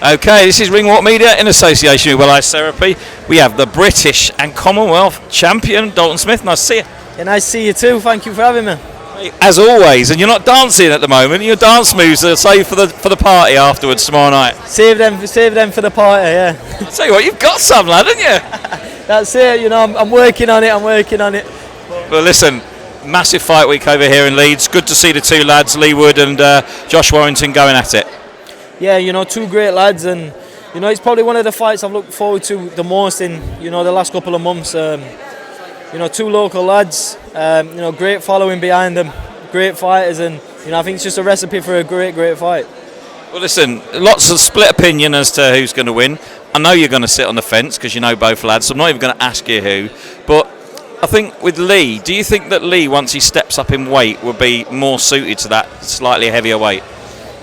Okay, this is Ringwalk Media in association with Well Eyes Therapy. We have the British and Commonwealth champion, Dalton Smith. Nice to see you. Yeah, nice to see you too. Thank you for having me. As always, and you're not dancing at the moment. Your dance moves are saved for the party afterwards tomorrow night. Save them for the party, yeah. I'll tell you what, you've got some, lad, haven't you? That's it. You know, I'm working on it. Well, listen, massive fight week over here in Leeds. Good to see the two lads, Lee Wood and Josh Warrington, going at it. Yeah, you know, two great lads, and you know, it's probably one of the fights I've looked forward to the most in the last couple of months. You know, two local lads, you know, great following behind them, great fighters, and you know, I think it's just a recipe for a great fight. Well, listen, lots of split opinion as to who's going to win. I know you're going to sit on the fence because you know both lads, so I'm not even going to ask you who. But I think with Lee, do you think that Lee, once he steps up in weight, will be more suited to that slightly heavier weight?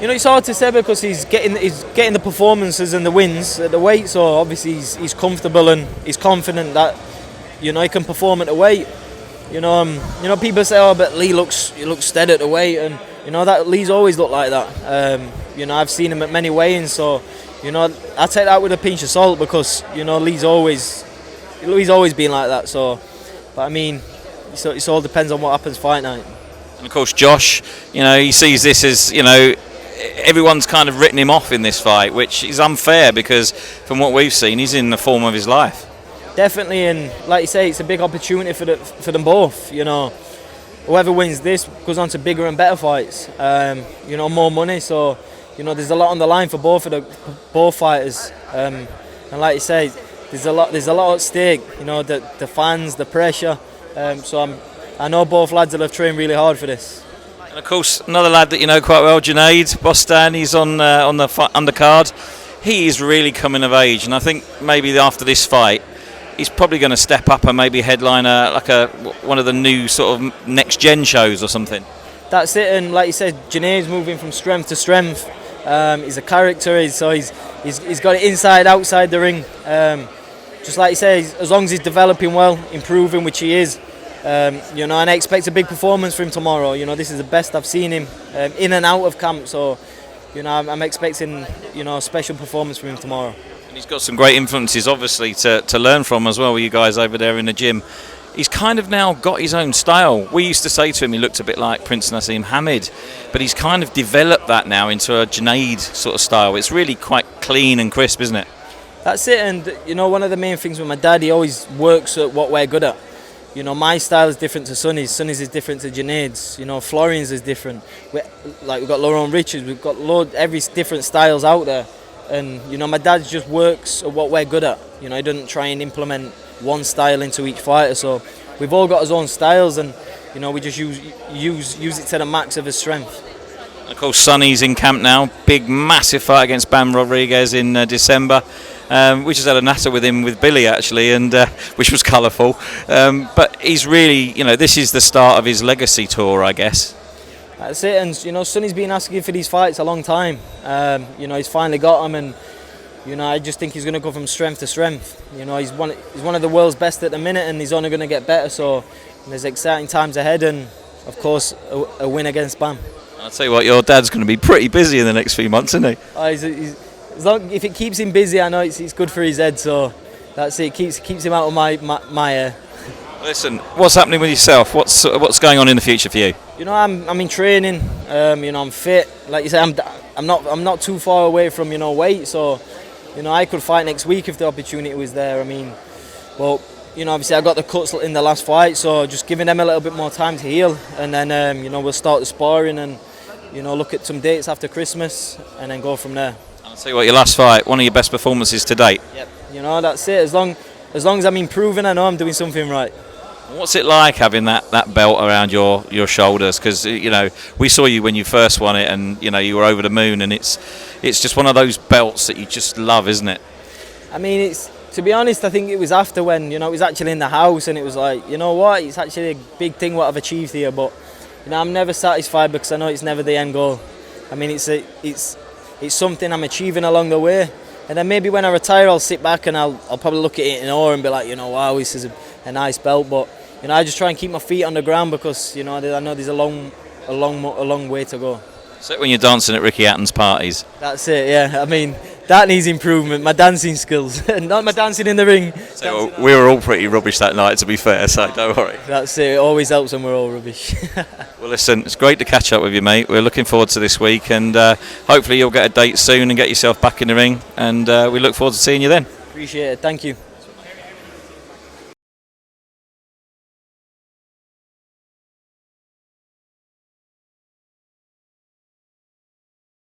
You know, it's hard to say because he's getting the performances and the wins at the weight, so obviously he's comfortable and he's confident that, you know, he can perform at the weight. You know, people say, oh, but Lee looks steady at the weight, and you know that Lee's always looked like that. You know, I've seen him at many weigh-ins, so you know, I take that with a pinch of salt because you know Lee's always been like that. So, but I mean, it all depends on what happens fight night. And of course, Josh, you know, he sees this as, you know, everyone's kind of written him off in this fight, which is unfair because from what we've seen, he's in the form of his life. Definitely, and like you say, it's a big opportunity for them both. You know, whoever wins this goes on to bigger and better fights. You know, more money. So, you know, there's a lot on the line for both fighters. And like you say, there's a lot at stake. You know, the fans, the pressure. So I know both lads will have trained really hard for this. And of course, another lad that you know quite well, Junaid Bostan, he's on the undercard. He is really coming of age, and I think maybe after this fight, he's probably going to step up and maybe headline one of the new sort of next gen shows or something. That's it, and like you said, Junaid's moving from strength to strength. He's a character, he's got it inside, outside the ring. Just like you say, as long as he's developing well, improving, which he is. You know, and I expect a big performance from him tomorrow. You know, this is the best I've seen him in and out of camp. So, you know, I'm expecting, you know, a special performance from him tomorrow. And he's got some great influences, obviously, to learn from as well with you guys over there in the gym. He's kind of now got his own style. We used to say to him he looked a bit like Prince Nassim Hamid, but he's kind of developed that now into a Junaid sort of style. It's really quite clean and crisp, isn't it? That's it, and you know, one of the main things with my dad, he always works at what we're good at. You know, my style is different to Sonny's is different to Junaid's. You know, Florian's is different. We've got Laurent Richards, we've got every different styles out there. And, you know, my dad just works at what we're good at. You know, he doesn't try and implement one style into each fighter. So we've all got his own styles, and, you know, we just use it to the max of his strength. Of course, Sonny's in camp now. Big, massive fight against Bam Rodriguez in December. We just had a natter with him with Billy actually, and which was colourful. But he's really, you know, this is the start of his legacy tour, I guess. That's it, and you know, Sonny's been asking for these fights a long time. You know, he's finally got them, and you know, I just think he's going to go from strength to strength. You know, he's one of the world's best at the minute, and he's only going to get better. So there's exciting times ahead, and of course, a win against Bam. I'll tell you what, your dad's going to be pretty busy in the next few months, isn't he? If it keeps him busy, I know it's good for his head. So that's it. Keeps him out of my hair. Listen, what's happening with yourself? What's going on in the future for you? You know, I'm in training. You know, I'm fit. Like you say, I'm not too far away from, you know, weight. So, you know, I could fight next week if the opportunity was there. I mean, well, you know, obviously I got the cuts in the last fight, so just giving them a little bit more time to heal, and then you know, we'll start the sparring and, you know, look at some dates after Christmas and then go from there. I'll tell you what, your last fight, one of your best performances to date. Yep. You know, that's it. As long as I'm improving, I know I'm doing something right. What's it like having that belt around your shoulders? Because, you know, we saw you when you first won it, and, you know, you were over the moon, and it's just one of those belts that you just love, isn't it? I mean, to be honest, I think it was after when, you know, it was actually in the house, and it was like, you know what, it's actually a big thing what I've achieved here, but, you know, I'm never satisfied because I know it's never the end goal. I mean, it's something I'm achieving along the way, and then maybe when I retire, I'll sit back and I'll probably look at it in awe and be like, you know, wow, this is a nice belt, but, you know, I just try and keep my feet on the ground because, you know, I know there's a long way to go. So when you're dancing at Ricky Hatton's parties. That's it, yeah. I mean, That needs improvement. My dancing skills, not my dancing in the ring. So we were all pretty rubbish that night, to be fair. So don't worry. That's it. It always helps when we're all rubbish. Well, listen, it's great to catch up with you, mate. We're looking forward to this week, and hopefully you'll get a date soon and get yourself back in the ring. And we look forward to seeing you then. Appreciate it. Thank you.